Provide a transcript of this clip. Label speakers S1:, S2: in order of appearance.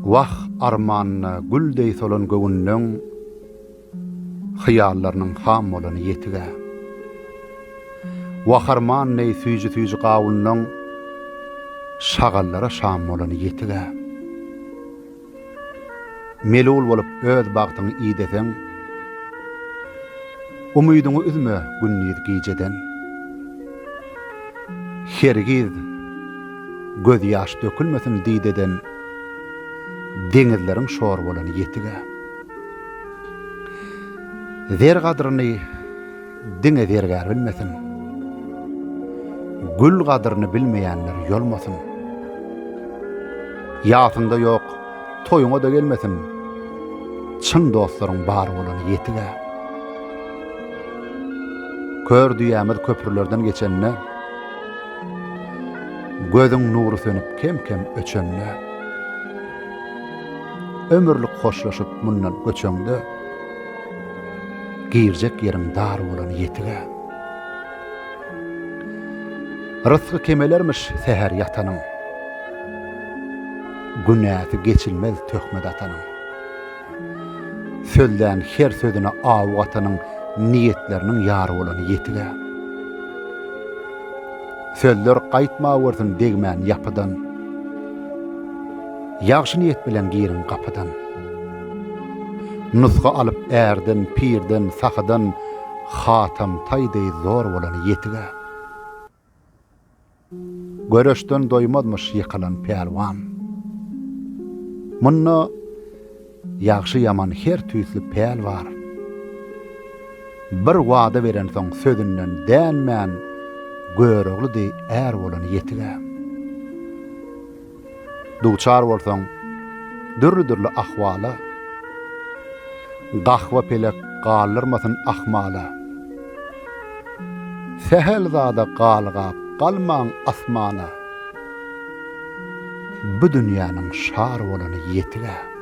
S1: Wah armanyna güldey solan göwünden hyýallarynyň ham bolany ýetige. Wah arman näý süýji gawunyň şagallara şam bolany ýetige. Melul bolup öz bagtyny iýdeseň, umydyňy üzme günnýiz giýjeden. Hergiz göz ýaş dökülmesin diýdeden, deňizleriň şor bolany ýetige. Zer gadryny diňe zergär bilmesin. Gül gadryny bilmeýänler ýolmasyn. Ýatynda ýok, toýuňa da gelmesin. Çyn dostlaryň bar bolany ýetige. Kör diýämiz köprülerden geçenne, gözüň nury sönüp kem-kem öçenne. Ömürlük hoşlaşyp mundan göçeňde, girjek ýeriň dar bolany ýetige. Rızkı kemelermiş seher yatanyň, günäsi geçilmez töhmet atanyň. Sözden her sözüne aw atanyň niýetleriniň ýary bolany ýetige. Sözler gaýtma wursun degmän ýapydan, ýagşy niýet bilen girin kapydan. Nuska alyp ärden, pirden, sahydan hatam taýdy zor bolany ýetige. Görüşden doýmadmyş ýykylan pelwan. Munna ýagşy ýaman her tüýsli pel bar. Bir wada beren soň sözünden dänmän göroglydy är bolany ýetige. Duçar bolsaň dürli ahwala, gahwa pelek gallyrmasyn ahmala. Sehel zada galgap galmaň asmana. Bu dünýäniň şar bolany ýetige.